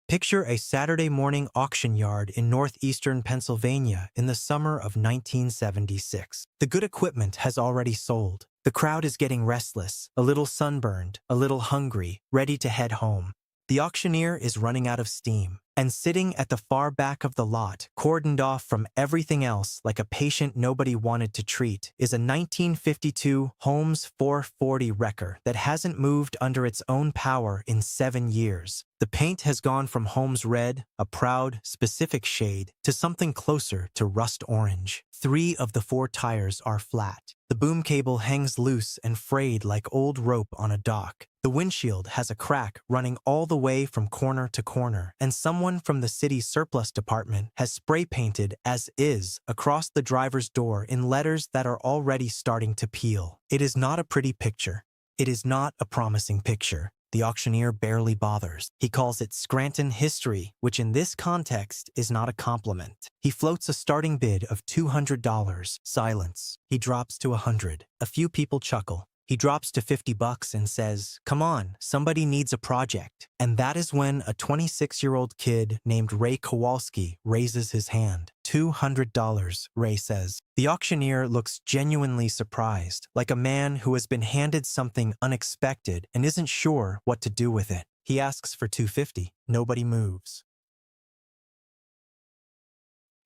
Picture a Saturday morning auction yard in northeastern Pennsylvania in the summer of 1976. The good equipment has already sold. The crowd is getting restless, a little sunburned, a little hungry, ready to head home. The auctioneer is running out of steam, and sitting at the far back of the lot, cordoned off from everything else like a patient nobody wanted to treat, is a 1952 Holmes 440 wrecker that hasn't moved under its own power in 7 years. The paint has gone from Holmes red, a proud, specific shade, to something closer to rust orange. 3 of the 4 tires are flat. The boom cable hangs loose and frayed like old rope on a dock. The windshield has a crack running all the way from corner to corner, and someone from the city's surplus department has spray painted "as is" across the driver's door in letters that are already starting to peel. It is not a pretty picture. It is not a promising picture. The auctioneer barely bothers. He calls it Scranton history, which in this context is not a compliment. He floats a starting bid of $200. Silence. He drops to $100. A few people chuckle. He drops to $50 and says, "Come on, somebody needs a project." And that is when a 26-year-old kid named Ray Kowalski raises his hand. $200, Ray says. The auctioneer looks genuinely surprised, like a man who has been handed something unexpected and isn't sure what to do with it. He asks for $250. Nobody moves.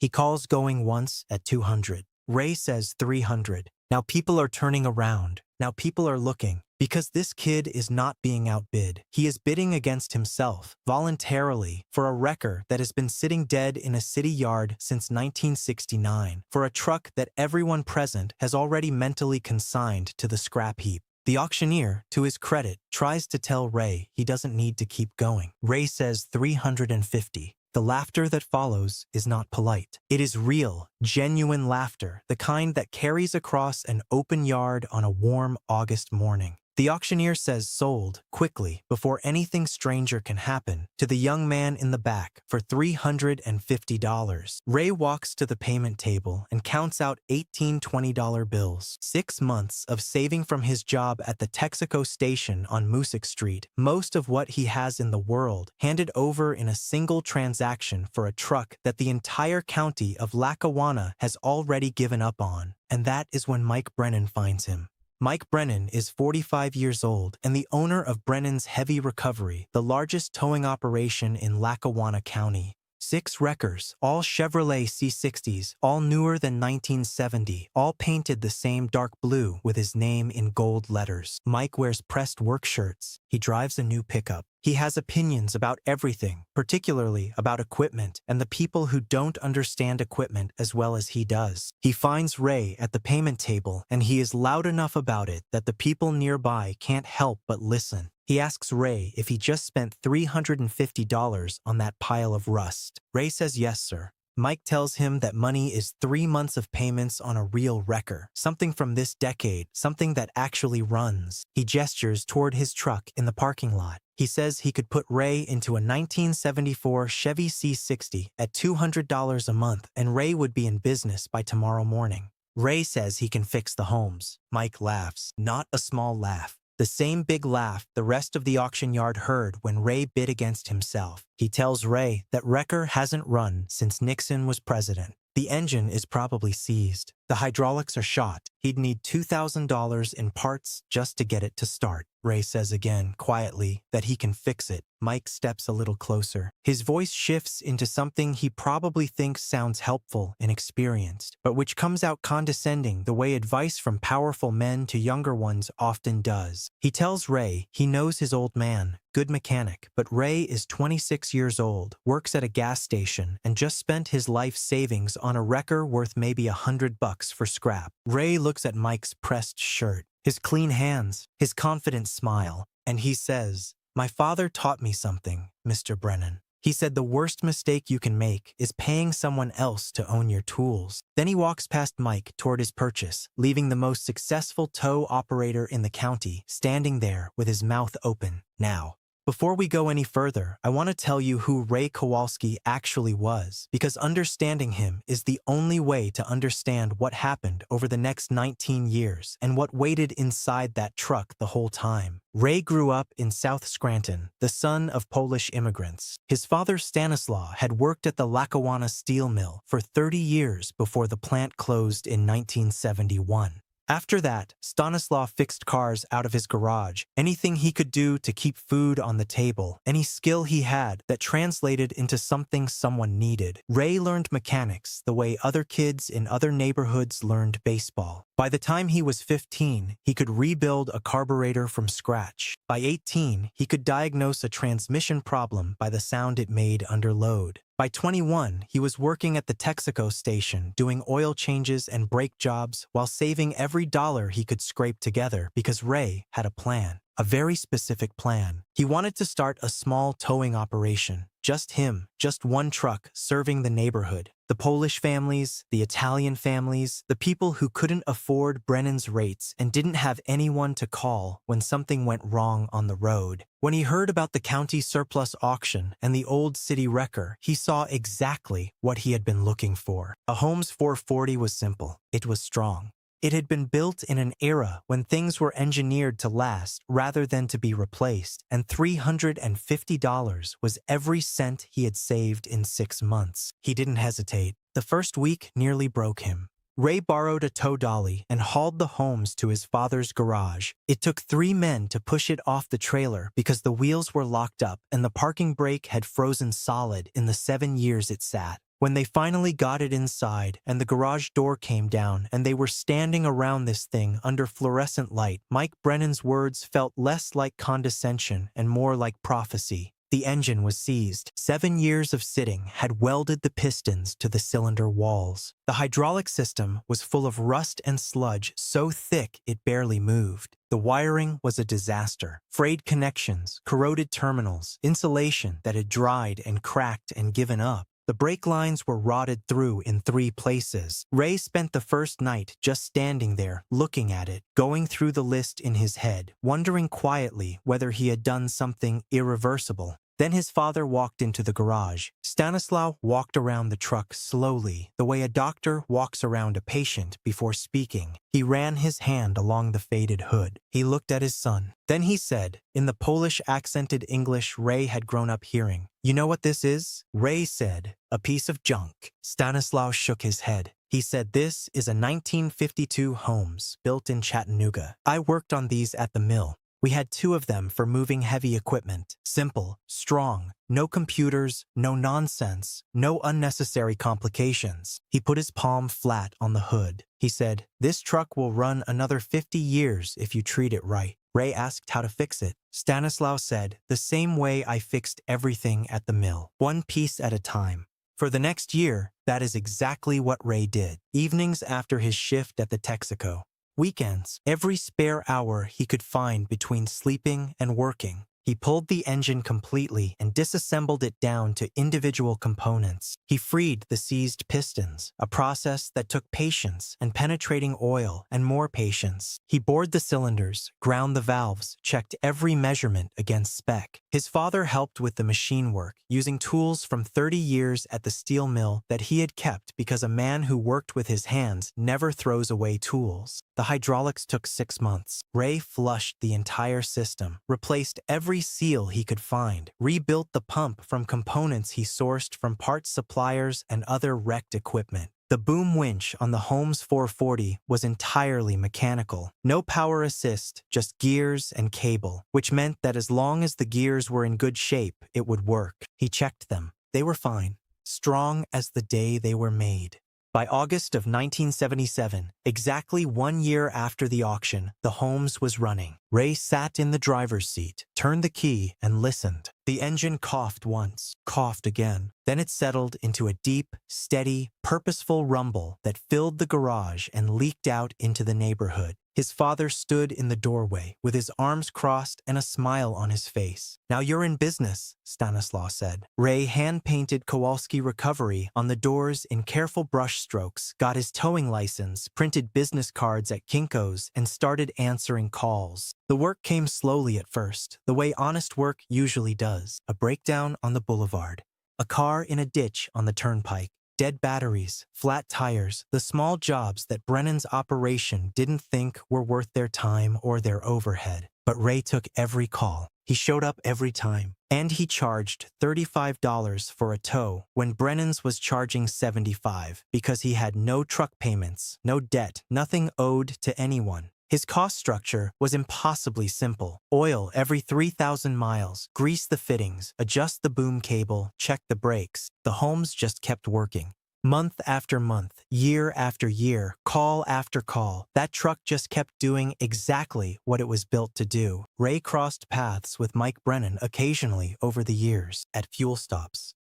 He calls going once at $200. Ray says $300. Now people are turning around. Now people are looking. Because this kid is not being outbid. He is bidding against himself, voluntarily, for a wrecker that has been sitting dead in a city yard since 1969, for a truck that everyone present has already mentally consigned to the scrap heap. The auctioneer, to his credit, tries to tell Ray he doesn't need to keep going. Ray says $350. The laughter that follows is not polite. It is real, genuine laughter, the kind that carries across an open yard on a warm August morning. The auctioneer says sold, quickly, before anything stranger can happen, to the young man in the back for $350. Ray walks to the payment table and counts out 18 $20 bills. 6 months of saving from his job at the Texaco station on Moosic Street, most of what he has in the world, handed over in a single transaction for a truck that the entire county of Lackawanna has already given up on. And that is when Mike Brennan finds him. Mike Brennan is 45 years old and the owner of Brennan's Heavy Recovery, the largest towing operation in Lackawanna County. 6 wreckers, all Chevrolet C60s, all newer than 1970, all painted the same dark blue with his name in gold letters. Mike wears pressed work shirts. He drives a new pickup. He has opinions about everything, particularly about equipment and the people who don't understand equipment as well as he does. He finds Ray at the payment table, and he is loud enough about it that the people nearby can't help but listen. He asks Ray if he just spent $350 on that pile of rust. Ray says yes, sir. Mike tells him that money is 3 months of payments on a real wrecker, something from this decade, something that actually runs. He gestures toward his truck in the parking lot. He says he could put Ray into a 1974 Chevy C60 at $200 a month, and Ray would be in business by tomorrow morning. Ray says he can fix the homes. Mike laughs, not a small laugh. The same big laugh the rest of the auction yard heard when Ray bid against himself. He tells Ray that wrecker hasn't run since Nixon was president. The engine is probably seized. The hydraulics are shot. He'd need $2,000 in parts just to get it to start. Ray says again, quietly, that he can fix it. Mike steps a little closer. His voice shifts into something he probably thinks sounds helpful and experienced, but which comes out condescending the way advice from powerful men to younger ones often does. He tells Ray he knows his old man, good mechanic, but Ray is 26 years old, works at a gas station, and just spent his life savings on a wrecker worth maybe $100 for scrap. Ray looks at Mike's pressed shirt, his clean hands, his confident smile, and he says, "My father taught me something, Mr. Brennan. He said the worst mistake you can make is paying someone else to own your tools." Then he walks past Mike toward his purchase, leaving the most successful tow operator in the county standing there with his mouth open. Now, Before we go any further, I want to tell you who Ray Kowalski actually was, because understanding him is the only way to understand what happened over the next 19 years and what waited inside that truck the whole time. Ray grew up in South Scranton, the son of Polish immigrants. His father Stanislaw had worked at the Lackawanna steel mill for 30 years before the plant closed in 1971. After that, Stanislaw fixed cars out of his garage, anything he could do to keep food on the table, any skill he had that translated into something someone needed. Ray learned mechanics the way other kids in other neighborhoods learned baseball. By the time he was 15, he could rebuild a carburetor from scratch. By 18, he could diagnose a transmission problem by the sound it made under load. By 21, he was working at the Texaco station doing oil changes and brake jobs while saving every dollar he could scrape together because Ray had a plan. A very specific plan. He wanted to start a small towing operation. Just him, just one truck serving the neighborhood. The Polish families, the Italian families, the people who couldn't afford Brennan's rates and didn't have anyone to call when something went wrong on the road. When he heard about the county surplus auction and the old city wrecker, he saw exactly what he had been looking for. A Holmes 440 was simple. It was strong. It had been built in an era when things were engineered to last rather than to be replaced, and $350 was every cent he had saved in 6 months. He didn't hesitate. The first week nearly broke him. Ray borrowed a tow dolly and hauled the Holmes to his father's garage. It took 3 men to push it off the trailer because the wheels were locked up and the parking brake had frozen solid in the 7 years it sat. When they finally got it inside and the garage door came down and they were standing around this thing under fluorescent light, Mike Brennan's words felt less like condescension and more like prophecy. The engine was seized. 7 years of sitting had welded the pistons to the cylinder walls. The hydraulic system was full of rust and sludge so thick it barely moved. The wiring was a disaster. Frayed connections, corroded terminals, insulation that had dried and cracked and given up. The brake lines were rotted through in 3 places. Ray spent the first night just standing there, looking at it, going through the list in his head, wondering quietly whether he had done something irreversible. Then his father walked into the garage. Stanislaw walked around the truck slowly, the way a doctor walks around a patient before speaking. He ran his hand along the faded hood. He looked at his son. Then he said, in the Polish accented English Ray had grown up hearing, "You know what this is?" Ray said, "A piece of junk." Stanislaw shook his head. He said, "This is a 1952 Holmes, built in Chattanooga. I worked on these at the mill. We had 2 of them for moving heavy equipment. Simple, strong, no computers, no nonsense, no unnecessary complications." He put his palm flat on the hood. He said, "This truck will run another 50 years if you treat it right." Ray asked how to fix it. Stanislaw said, "The same way I fixed everything at the mill, one piece at a time." For the next year, that is exactly what Ray did. Evenings after his shift at the Texaco. Weekends, every spare hour he could find between sleeping and working. He pulled the engine completely and disassembled it down to individual components. He freed the seized pistons, a process that took patience and penetrating oil and more patience. He bored the cylinders, ground the valves, checked every measurement against spec. His father helped with the machine work, using tools from 30 years at the steel mill that he had kept because a man who worked with his hands never throws away tools. The hydraulics took 6 months. Ray flushed the entire system, replaced every seal he could find, rebuilt the pump from components he sourced from parts suppliers and other wrecked equipment. The boom winch on the Holmes 440 was entirely mechanical. No power assist, just gears and cable, which meant that as long as the gears were in good shape, it would work. He checked them. They were fine, strong as the day they were made. By August of 1977, exactly 1 year after the auction, the Holmes was running. Ray sat in the driver's seat, turned the key, and listened. The engine coughed once, coughed again. Then it settled into a deep, steady, purposeful rumble that filled the garage and leaked out into the neighborhood. His father stood in the doorway with his arms crossed and a smile on his face. "Now you're in business," Stanislaw said. Ray hand-painted Kowalski Recovery on the doors in careful brush strokes, got his towing license, printed business cards at Kinko's, and started answering calls. The work came slowly at first, the way honest work usually does. A breakdown on the boulevard, a car in a ditch on the turnpike, dead batteries, flat tires, the small jobs that Brennan's operation didn't think were worth their time or their overhead. But Ray took every call. He showed up every time. And he charged $35 for a tow when Brennan's was charging $75 because he had no truck payments, no debt, nothing owed to anyone. His cost structure was impossibly simple. Oil every 3,000 miles, grease the fittings, adjust the boom cable, check the brakes. The homes just kept working. Month after month, year after year, call after call, that truck just kept doing exactly what it was built to do. Ray crossed paths with Mike Brennan occasionally over the years, at fuel stops,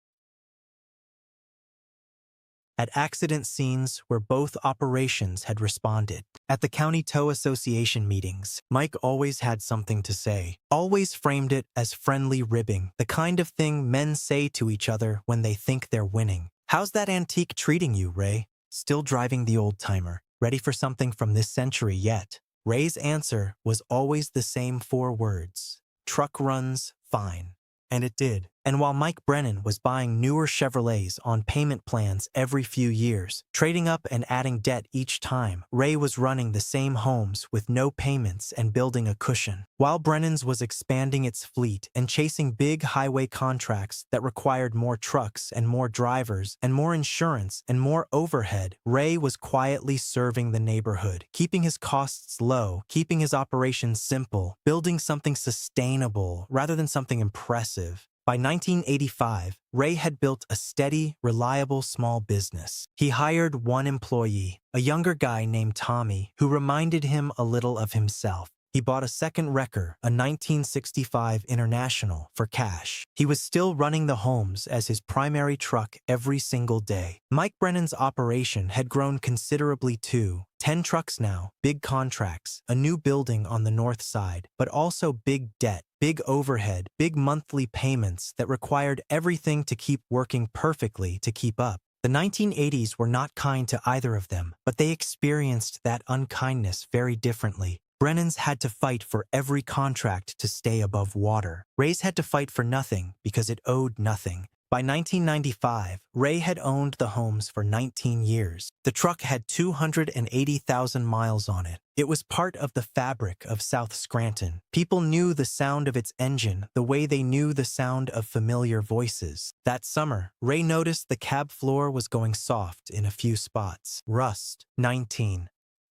at accident scenes where both operations had responded. At the County Tow Association meetings, Mike always had something to say, always framed it as friendly ribbing, the kind of thing men say to each other when they think they're winning. "How's that antique treating you, Ray?" "Still driving the old-timer. Ready for something from this century yet?" Ray's answer was always the same 4 words. "Truck runs fine." And it did. And while Mike Brennan was buying newer Chevrolets on payment plans every few years, trading up and adding debt each time, Ray was running the same homes with no payments and building a cushion. While Brennan's was expanding its fleet and chasing big highway contracts that required more trucks and more drivers and more insurance and more overhead, Ray was quietly serving the neighborhood, keeping his costs low, keeping his operations simple, building something sustainable rather than something impressive. By 1985, Ray had built a steady, reliable small business. He hired one employee, a younger guy named Tommy, who reminded him a little of himself. He bought a second wrecker, a 1965 International, for cash. He was still running the homes as his primary truck every single day. Mike Brennan's operation had grown considerably too. 10 trucks now, big contracts, a new building on the north side, but also big debt, big overhead, big monthly payments that required everything to keep working perfectly to keep up. The 1980s were not kind to either of them, but they experienced that unkindness very differently. Brennan's had to fight for every contract to stay above water. Ray's had to fight for nothing because it owed nothing. By 1995, Ray had owned the homes for 19 years. The truck had 280,000 miles on it. It was part of the fabric of South Scranton. People knew the sound of its engine the way they knew the sound of familiar voices. That summer, Ray noticed the cab floor was going soft in a few spots. Rust, 19.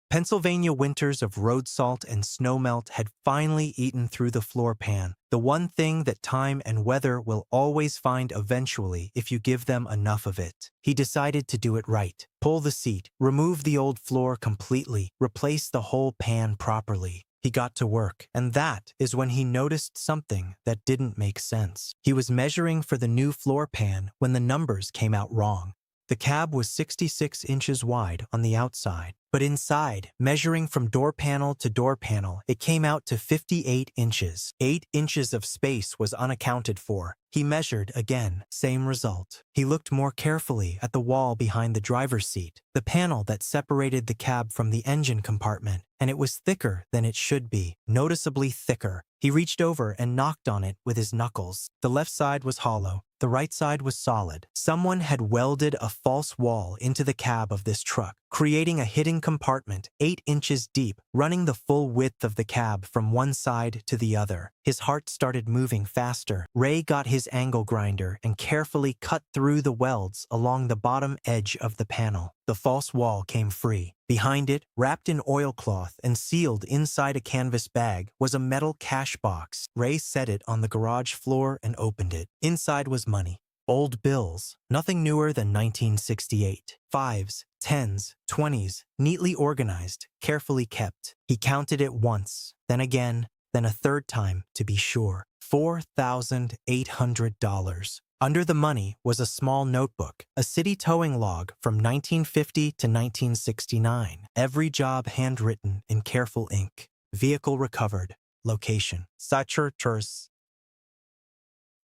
Pennsylvania winters of road salt and snowmelt had finally eaten through the floor pan, the one thing that time and weather will always find eventually if you give them enough of it. He decided to do it right. Pull the seat, remove the old floor completely, replace the whole pan properly. He got to work, and that is when he noticed something that didn't make sense. He was measuring for the new floor pan when the numbers came out wrong. The cab was 66 inches wide on the outside, but inside, measuring from door panel to door panel, it came out to 58 inches. 8 inches of space was unaccounted for. He measured again, same result. He looked more carefully at the wall behind the driver's seat, the panel that separated the cab from the engine compartment, and it was thicker than it should be, noticeably thicker. He reached over and knocked on it with his knuckles. The left side was hollow. The right side was solid. Someone had welded a false wall into the cab of this truck, creating a hidden compartment 8 inches deep, running the full width of the cab from one side to the other. His heart started moving faster. Ray got his angle grinder and carefully cut through the welds along the bottom edge of the panel. The false wall came free. Behind it, wrapped in oilcloth and sealed inside a canvas bag, was a metal cash box. Ray set it on the garage floor and opened it. Inside was money. Old bills, nothing newer than 1968. 5s, 10s, 20s, neatly organized, carefully kept. He counted it once, then again, then a third time to be sure. $4,800. Under the money was a small notebook, a city towing log from 1950 to 1969. Every job handwritten in careful ink. Vehicle recovered. Location. Saturturs.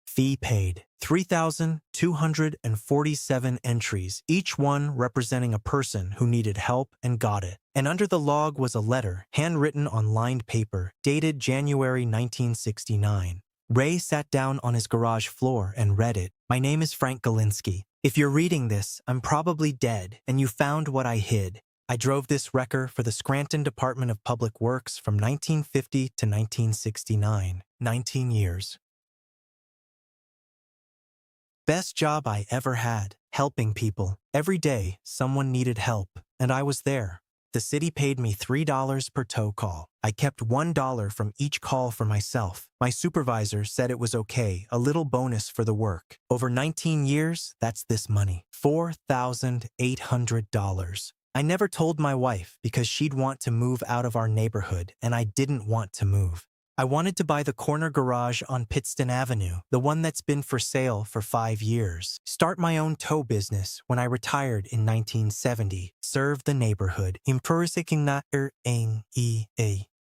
Fee paid. 3,247 entries, each one representing a person who needed help and got it. And under the log was a letter, handwritten on lined paper, dated January 1969. Ray sat down on his garage floor and read it. My name is Frank Galinsky. If you're reading this, I'm probably dead, and you found what I hid. I drove this wrecker for the Scranton Department of Public Works from 1950 to 1969. 19 years. Best job I ever had, helping people. Every day, someone needed help, and I was there. The city paid me $3 per tow call. I kept $1 from each call for myself. My supervisor said it was okay, a little bonus for the work. Over 19 years, that's this money. $4,800. I never told my wife because she'd want to move out of our neighborhood, and I didn't want to move. I wanted to buy the corner garage on Pittston Avenue, the one that's been for sale for 5 years. Start my own tow business when I retired in 1970. Serve the neighborhood.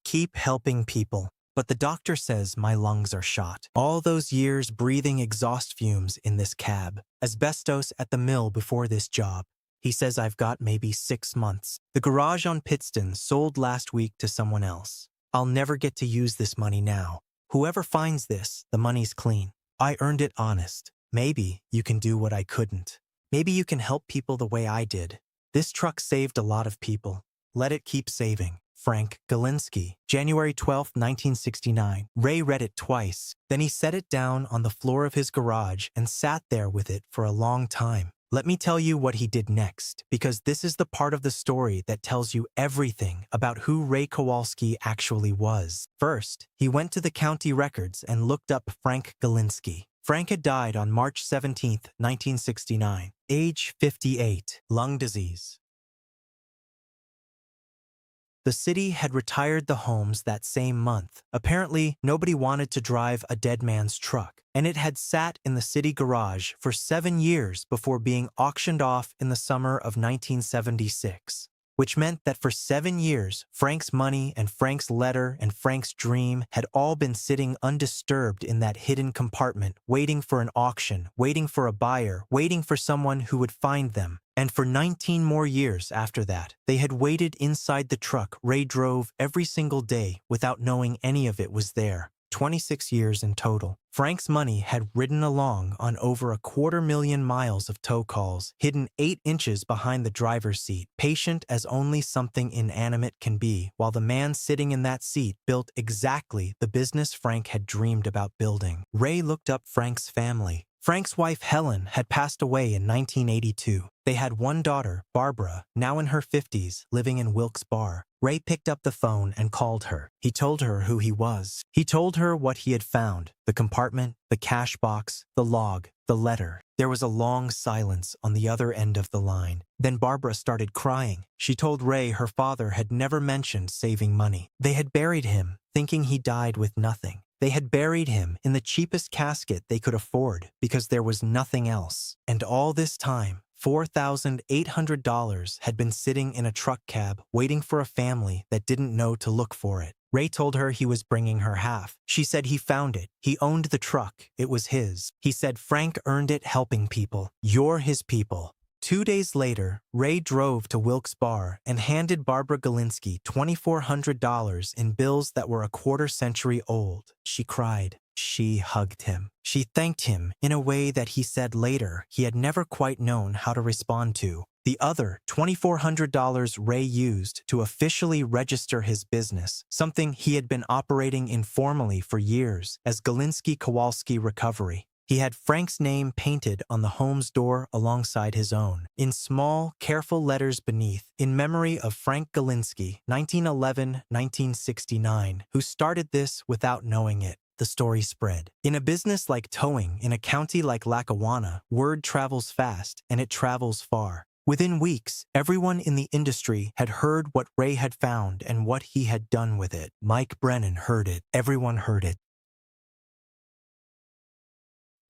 Keep helping people. But the doctor says my lungs are shot. All those years breathing exhaust fumes in this cab. Asbestos at the mill before this job. He says I've got maybe 6 months. The garage on Pittston sold last week to someone else. I'll never get to use this money now. Whoever finds this, the money's clean. I earned it honest. Maybe you can do what I couldn't. Maybe you can help people the way I did. This truck saved a lot of people. Let it keep saving. Frank Galinsky. January 12, 1969. Ray read it twice. Then he set it down on the floor of his garage and sat there with it for a long time. Let me tell you what he did next, because this is the part of the story that tells you everything about who Ray Kowalski actually was. First, he went to the county records and looked up Frank Galinsky. Frank had died on March 17, 1969, age 58, lung disease. The city had retired the homes that same month. Apparently, nobody wanted to drive a dead man's truck, and it had sat in the city garage for 7 years before being auctioned off in the summer of 1976. Which meant that for 7 years, Frank's money and Frank's letter and Frank's dream had all been sitting undisturbed in that hidden compartment, waiting for an auction, waiting for a buyer, waiting for someone who would find them. And for 19 more years after that, they had waited inside the truck Ray drove every single day without knowing any of it was there. 26 years in total. Frank's money had ridden along on over 250,000 miles of tow calls, hidden 8 inches behind the driver's seat, patient as only something inanimate can be, while the man sitting in that seat built exactly the business Frank had dreamed about building. Ray looked up Frank's family. Frank's wife, Helen, had passed away in 1982. They had one daughter, Barbara, now in her 50s, living in Wilkes-Barre. Ray picked up the phone and called her. He told her who he was. He told her what he had found, the compartment, the cash box, the log, the letter. There was a long silence on the other end of the line. Then Barbara started crying. She told Ray her father had never mentioned saving money. They had buried him, thinking he died with nothing. They had buried him in the cheapest casket they could afford because there was nothing else. And all this time, $4,800 had been sitting in a truck cab waiting for a family that didn't know to look for it. Ray told her he was bringing her half. She said he found it. He owned the truck. It was his. He said Frank earned it helping people. You're his people. 2 days later, Ray drove to Wilkes-Barre and handed Barbara Galinsky $2,400 in bills that were a quarter-century old. She cried. She hugged him. She thanked him in a way that he said later he had never quite known how to respond to. The other $2,400 Ray used to officially register his business, something he had been operating informally for years as Galinsky Kowalski Recovery. He had Frank's name painted on the home's door alongside his own, in small, careful letters beneath, in memory of Frank Galinsky, 1911-1969, who started this without knowing it. The story spread. In a business like towing, in a county like Lackawanna, word travels fast and it travels far. Within weeks, everyone in the industry had heard what Ray had found and what he had done with it. Mike Brennan heard it. Everyone heard it.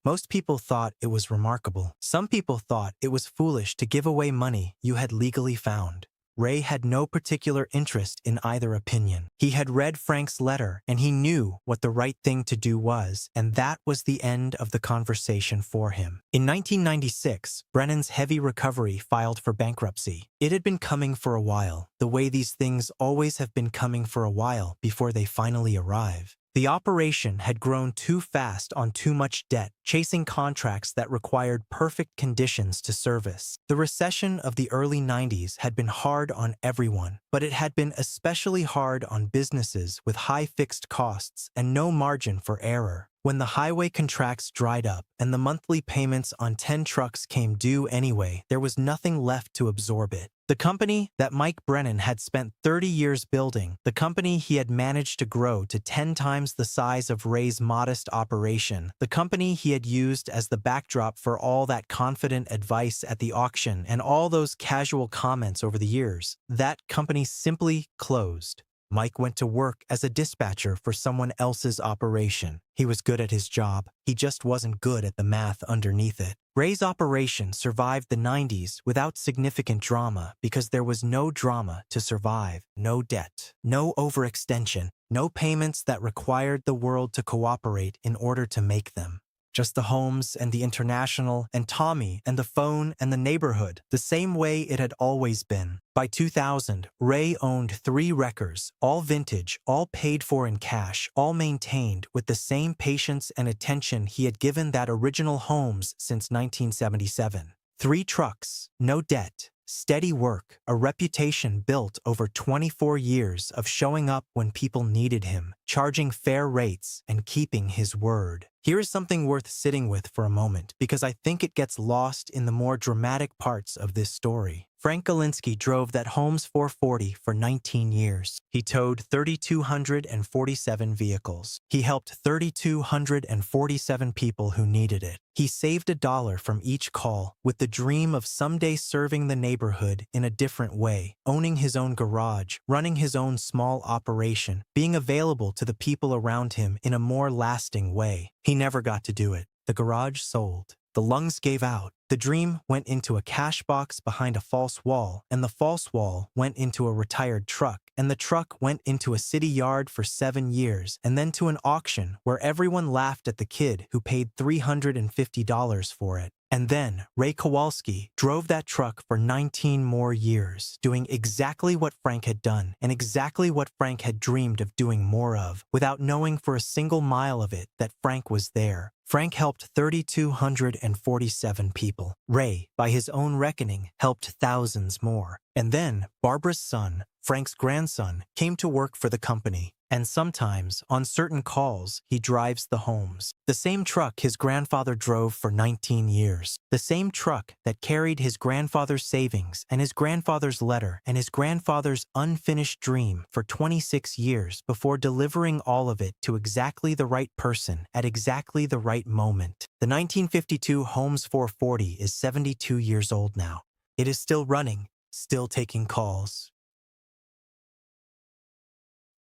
Most people thought it was remarkable. Some people thought it was foolish to give away money you had legally found. Ray had no particular interest in either opinion. He had read Frank's letter, and he knew what the right thing to do was, and that was the end of the conversation for him. In 1996, Brennan's heavy recovery filed for bankruptcy. It had been coming for a while, the way these things always have been coming for a while before they finally arrive. The operation had grown too fast on too much debt, chasing contracts that required perfect conditions to service. The recession of the early 90s had been hard on everyone, but it had been especially hard on businesses with high fixed costs and no margin for error. When the highway contracts dried up and the monthly payments on 10 trucks came due anyway, there was nothing left to absorb it. The company that Mike Brennan had spent 30 years building, the company he had managed to grow to 10 times the size of Ray's modest operation, the company he had used as the backdrop for all that confident advice at the auction and all those casual comments over the years, that company simply closed. Mike went to work as a dispatcher for someone else's operation. He was good at his job. He just wasn't good at the math underneath it. Ray's operation survived the 90s without significant drama because there was no drama to survive, no debt, no overextension, no payments that required the world to cooperate in order to make them. Just the homes and the international and Tommy and the phone and the neighborhood, the same way it had always been. By 2000, Ray owned 3 wreckers, all vintage, all paid for in cash, all maintained with the same patience and attention he had given that original homes since 1977. 3 trucks, no debt, steady work, a reputation built over 24 years of showing up when people needed him, charging fair rates, and keeping his word. Here is something worth sitting with for a moment because I think it gets lost in the more dramatic parts of this story. Frank Galinsky drove that Holmes 440 for 19 years. He towed 3,247 vehicles. He helped 3,247 people who needed it. He saved $1 from each call with the dream of someday serving the neighborhood in a different way, owning his own garage, running his own small operation, being available to the people around him in a more lasting way. He never got to do it. The garage sold. The lungs gave out. The dream went into a cash box behind a false wall, and the false wall went into a retired truck, and the truck went into a city yard for 7 years, and then to an auction where everyone laughed at the kid who paid $350 for it. And then Ray Kowalski drove that truck for 19 more years, doing exactly what Frank had done and exactly what Frank had dreamed of doing more of, without knowing for a single mile of it that Frank was there. Frank helped 3,247 people. Ray, by his own reckoning, helped thousands more. And then Barbara's son, Frank's grandson, came to work for the company. And sometimes, on certain calls, he drives the homes. The same truck his grandfather drove for 19 years. The same truck that carried his grandfather's savings and his grandfather's letter and his grandfather's unfinished dream for 26 years before delivering all of it to exactly the right person at exactly the right moment. The 1952 Holmes 440 is 72 years old now. It is still running, still taking calls,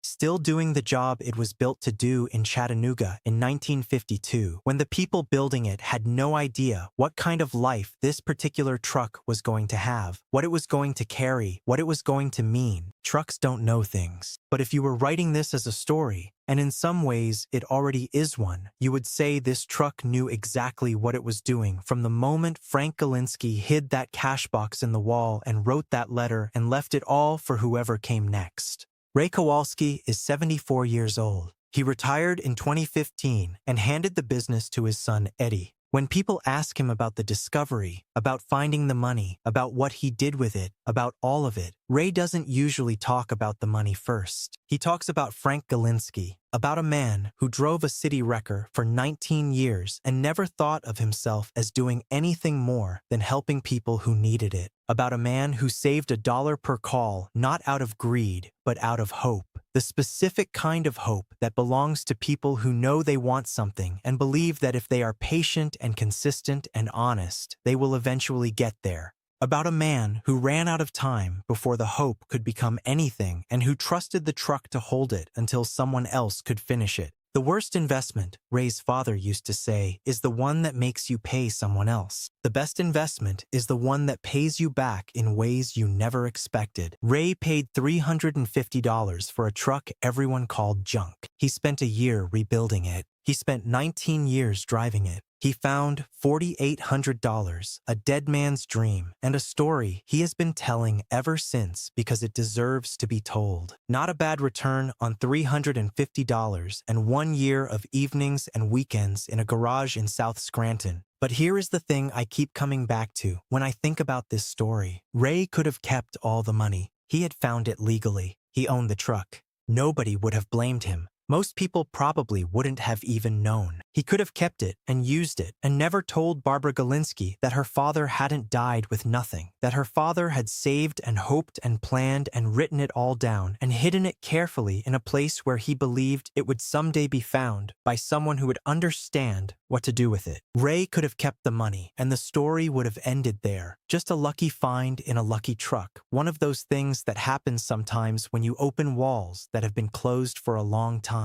still doing the job it was built to do in Chattanooga in 1952, when the people building it had no idea what kind of life this particular truck was going to have, what it was going to carry, what it was going to mean. Trucks don't know things. But if you were writing this as a story, and in some ways it already is one, you would say this truck knew exactly what it was doing from the moment Frank Galinsky hid that cash box in the wall and wrote that letter and left it all for whoever came next. Ray Kowalski is 74 years old. He retired in 2015 and handed the business to his son, Eddie. When people ask him about the discovery, about finding the money, about what he did with it, about all of it, Ray doesn't usually talk about the money first. He talks about Frank Galinsky, about a man who drove a city wrecker for 19 years and never thought of himself as doing anything more than helping people who needed it, about a man who saved $1 per call not out of greed, but out of hope. The specific kind of hope that belongs to people who know they want something and believe that if they are patient and consistent and honest, they will eventually get there. About a man who ran out of time before the hope could become anything and who trusted the truck to hold it until someone else could finish it. The worst investment, Ray's father used to say, is the one that makes you pay someone else. The best investment is the one that pays you back in ways you never expected. Ray paid $350 for a truck everyone called junk. He spent a year rebuilding it. He spent 19 years driving it. He found $4,800, a dead man's dream, and a story he has been telling ever since because it deserves to be told. Not a bad return on $350 and 1 year of evenings and weekends in a garage in South Scranton. But here is the thing I keep coming back to when I think about this story. Ray could have kept all the money. He had found it legally. He owned the truck. Nobody would have blamed him. Most people probably wouldn't have even known. He could have kept it and used it and never told Barbara Galinsky that her father hadn't died with nothing, that her father had saved and hoped and planned and written it all down and hidden it carefully in a place where he believed it would someday be found by someone who would understand what to do with it. Ray could have kept the money and the story would have ended there. Just a lucky find in a lucky truck. One of those things that happens sometimes when you open walls that have been closed for a long time.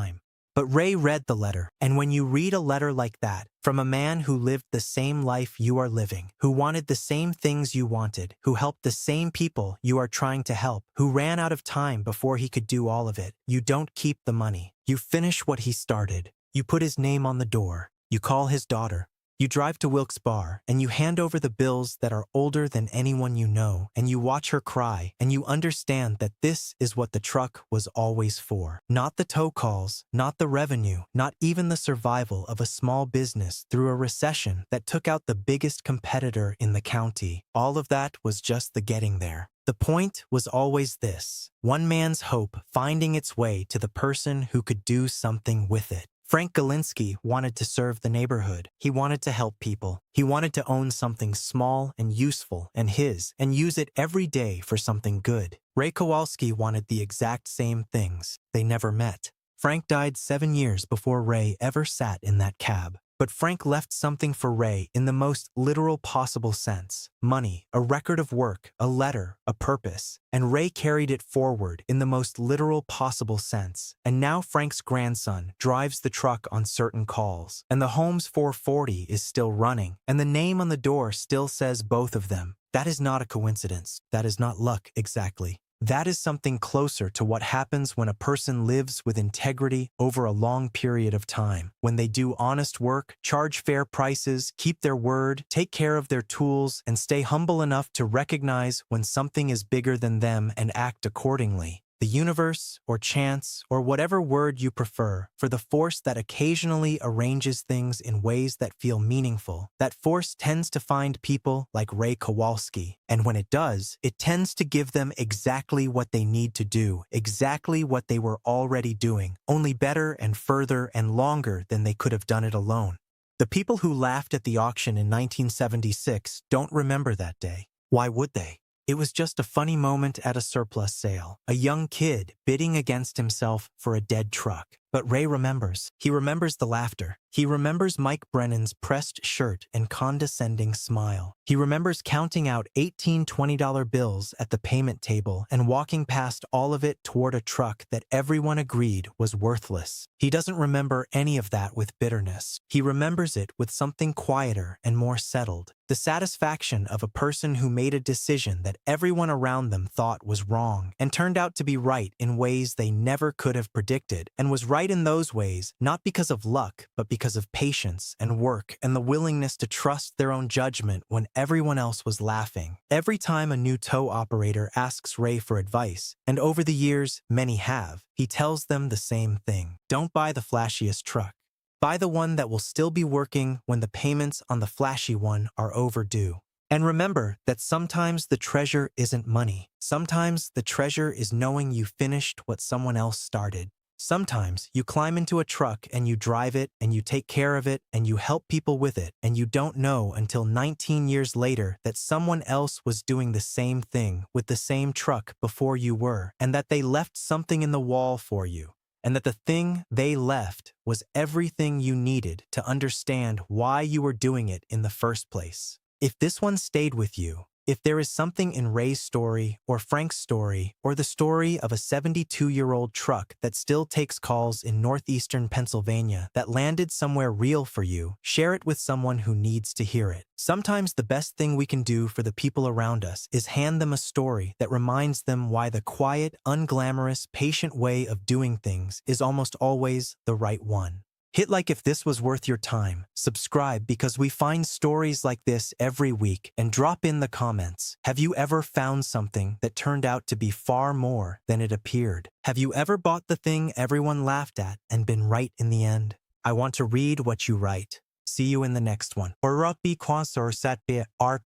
But Ray read the letter, and when you read a letter like that, from a man who lived the same life you are living, who wanted the same things you wanted, who helped the same people you are trying to help, who ran out of time before he could do all of it, you don't keep the money. You finish what he started. You put his name on the door. You call his daughter. You drive to Wilkes Bar, and you hand over the bills that are older than anyone you know, and you watch her cry, and you understand that this is what the truck was always for. Not the tow calls, not the revenue, not even the survival of a small business through a recession that took out the biggest competitor in the county. All of that was just the getting there. The point was always this: one man's hope finding its way to the person who could do something with it. Frank Galinsky wanted to serve the neighborhood. He wanted to help people. He wanted to own something small and useful and his, and use it every day for something good. Ray Kowalski wanted the exact same things. They never met. Frank died 7 years before Ray ever sat in that cab. But Frank left something for Ray in the most literal possible sense. Money, a record of work, a letter, a purpose. And Ray carried it forward in the most literal possible sense. And now Frank's grandson drives the truck on certain calls. And the Holmes 440 is still running. And the name on the door still says both of them. That is not a coincidence. That is not luck exactly. That is something closer to what happens when a person lives with integrity over a long period of time. When they do honest work, charge fair prices, keep their word, take care of their tools, and stay humble enough to recognize when something is bigger than them and act accordingly. The universe, or chance, or whatever word you prefer, for the force that occasionally arranges things in ways that feel meaningful. That force tends to find people like Ray Kowalski, and when it does, it tends to give them exactly what they need to do, exactly what they were already doing, only better and further and longer than they could have done it alone. The people who laughed at the auction in 1976 don't remember that day. Why would they? It was just a funny moment at a surplus sale, a young kid bidding against himself for a dead truck. But Ray remembers. He remembers the laughter. He remembers Mike Brennan's pressed shirt and condescending smile. He remembers counting out $18 $20 bills at the payment table and walking past all of it toward a truck that everyone agreed was worthless. He doesn't remember any of that with bitterness. He remembers it with something quieter and more settled. The satisfaction of a person who made a decision that everyone around them thought was wrong and turned out to be right in ways they never could have predicted, and was right in those ways, not because of luck, but because of patience and work and the willingness to trust their own judgment when everyone else was laughing. Every time a new tow operator asks Ray for advice, and over the years many have, he tells them the same thing. Don't buy the flashiest truck. Buy the one that will still be working when the payments on the flashy one are overdue. And remember that sometimes the treasure isn't money. Sometimes the treasure is knowing you finished what someone else started. Sometimes you climb into a truck and you drive it and you take care of it and you help people with it, and you don't know until 19 years later that someone else was doing the same thing with the same truck before you were, and that they left something in the wall for you, and that the thing they left was everything you needed to understand why you were doing it in the first place. If this one stayed with you, If there is something in Ray's story, or Frank's story, or the story of a 72-year-old truck that still takes calls in northeastern Pennsylvania that landed somewhere real for you, share it with someone who needs to hear it. Sometimes the best thing we can do for the people around us is hand them a story that reminds them why the quiet, unglamorous, patient way of doing things is almost always the right one. Hit like if this was worth your time, subscribe because we find stories like this every week, and drop in the comments. Have you ever found something that turned out to be far more than it appeared? Have you ever bought the thing everyone laughed at and been right in the end? I want to read what you write. See you in the next one. Or art